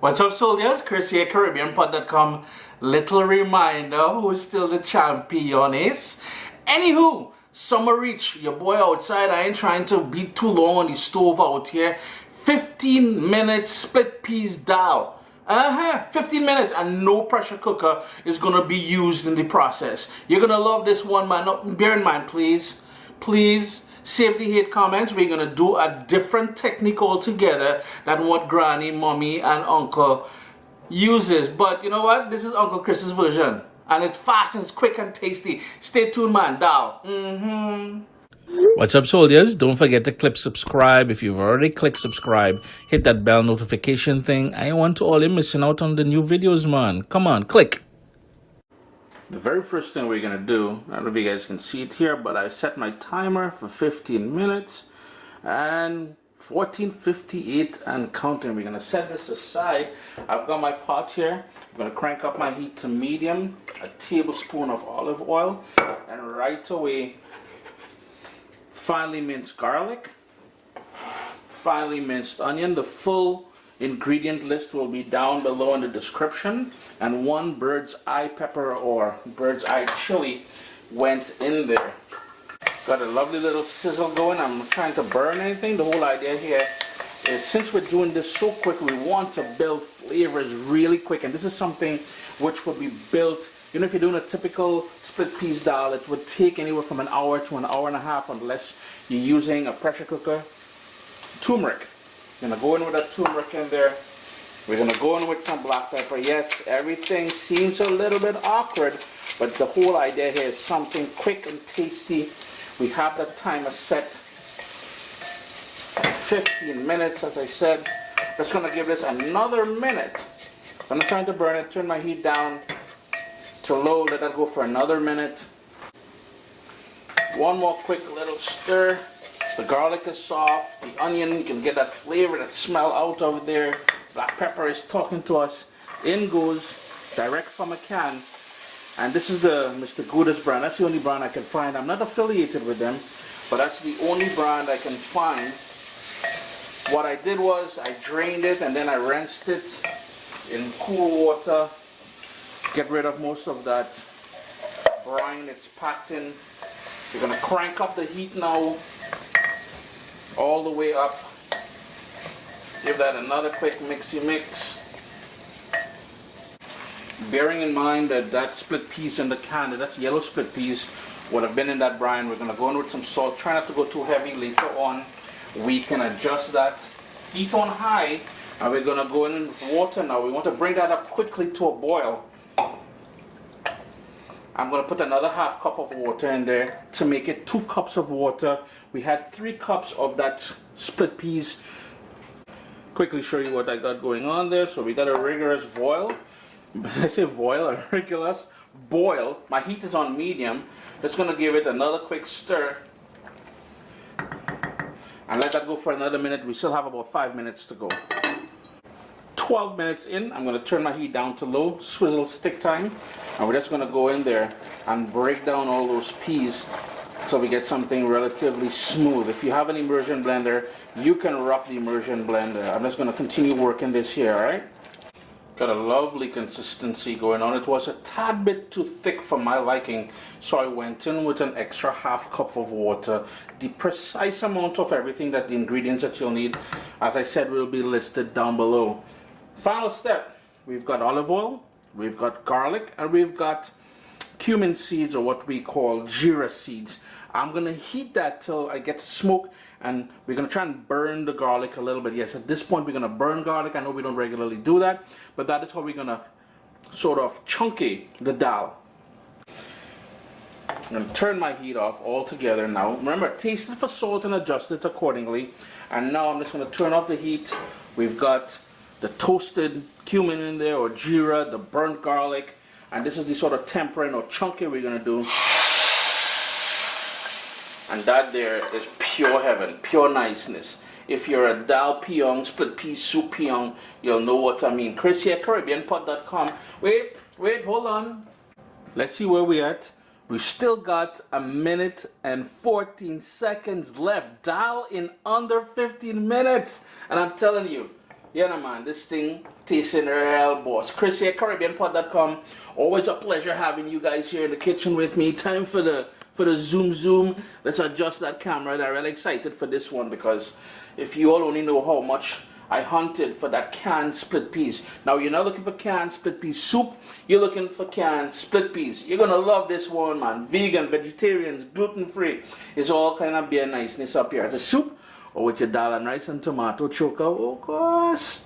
What's up, soldiers? Chris here, caribbeanpot.com. Little reminder who's still the champion is. Anywho, summer reach. Your boy outside. I ain't trying to be too long on the stove out here. 15 minutes split peas dhal. 15 minutes and no pressure cooker is gonna be used in the process. You're gonna love this one, man. No, bear in mind, please save the hate comments. We're gonna do a different technique altogether than what granny, mommy, and uncle uses. But you know what? This is Uncle Chris's version. And it's fast and it's quick and tasty. Stay tuned, man. Dhal. What's up, soldiers? Don't forget to click subscribe. If you've already clicked subscribe, hit that bell notification thing. I want to all you missing out on the new videos, man. Come on, click. The very first thing we're gonna do, I don't know if you guys can see it here, but I set my timer for 15 minutes and 14:58 and counting. We're gonna set this aside. I've got my pot here. I'm gonna crank up my heat to medium, a tablespoon of olive oil, and right away, finely minced garlic, finely minced onion. The full ingredient list will be down below in the description, and one bird's eye pepper or bird's eye chili went in there. Got a lovely little sizzle going. I'm not trying to burn anything. The whole idea here is, since we're doing this so quick, we want to build flavors really quick, and this is something which will be built, you know, if you're doing a typical split peas dhal, it would take anywhere from an hour to an hour and a half unless you're using a pressure cooker. Turmeric. Gonna go in with that turmeric in there. We're gonna go in with some black pepper. Yes, everything seems a little bit awkward, but the whole idea here is something quick and tasty. We have that timer set 15 minutes, as I said. Just gonna give this another minute. I'm not trying to burn it. Turn my heat down to low. Let that go for another minute. One more quick little stir. The garlic is soft, the onion, you can get that flavor, that smell out of there. Black pepper is talking to us. In goes, direct from a can. And this is the Mr. Gouda's brand. That's the only brand I can find. I'm not affiliated with them, but that's the only brand I can find. What I did was I drained it and then I rinsed it in cool water. Get rid of most of that brine it's packed in. We're gonna crank up the heat now, all the way up. Give that another quick mixy mix. Bearing in mind that that split peas in the can, that's yellow split peas, would have been in that brine. We're gonna go in with some salt. Try not to go too heavy. Later on, we can adjust that. Heat on high, and we're gonna go in with water now. We want to bring that up quickly to a boil. I'm going to put another half cup of water in there to make it 2 cups of water. We had 3 cups of that split peas. Quickly show you what I got going on there. So we got a rigorous boil. I say boil, a rigorous boil. My heat is on medium. Just going to give it another quick stir. And let that go for another minute. We still have about 5 minutes to go. 12 minutes in, I'm going to turn my heat down to low, swizzle stick time, and we're just going to go in there and break down all those peas so we get something relatively smooth. If you have an immersion blender, you can rock the immersion blender. I'm just going to continue working this here, alright? Got a lovely consistency going on. It was a tad bit too thick for my liking, so I went in with an extra half cup of water. The precise amount of everything, that the ingredients that you'll need, as I said, will be listed down below. Final step, we've got olive oil, we've got garlic, and we've got cumin seeds, or what we call geera seeds. I'm going to heat that till I get smoke, and we're going to try and burn the garlic a little bit. Yes, at this point we're going to burn garlic. I know we don't regularly do that, but that is how we're going to sort of chunky the dhal. I'm going to turn my heat off altogether now. Remember, taste it for salt and adjust it accordingly. And now I'm just going to turn off the heat. We've got the toasted cumin in there, or geera, the burnt garlic, and this is the sort of tempering or chunky we're going to do. And that there is pure heaven, pure niceness. If you're a dhal peon, split pea soup peon, you'll know what I mean. Chris here, caribbeanpot.com. Wait, hold on. Let's see where we're at. We've still got 1 minute and 14 seconds left. Dhal in under 15 minutes. And I'm telling you, Yeah, no, man, this thing tasting real boss. Chris here, caribbeanpot.com. Always a pleasure having you guys here in the kitchen with me. Time for the zoom. Let's adjust that camera. I'm really excited for this one because if you all only know how much I hunted for that canned split peas. Now you're not looking for canned split peas soup. You're looking for canned split peas. You're gonna love this one, man. Vegan, vegetarians, gluten-free. It's all kind of bare niceness up here. It's a soup or with your dal and rice and tomato choker. Oh gosh.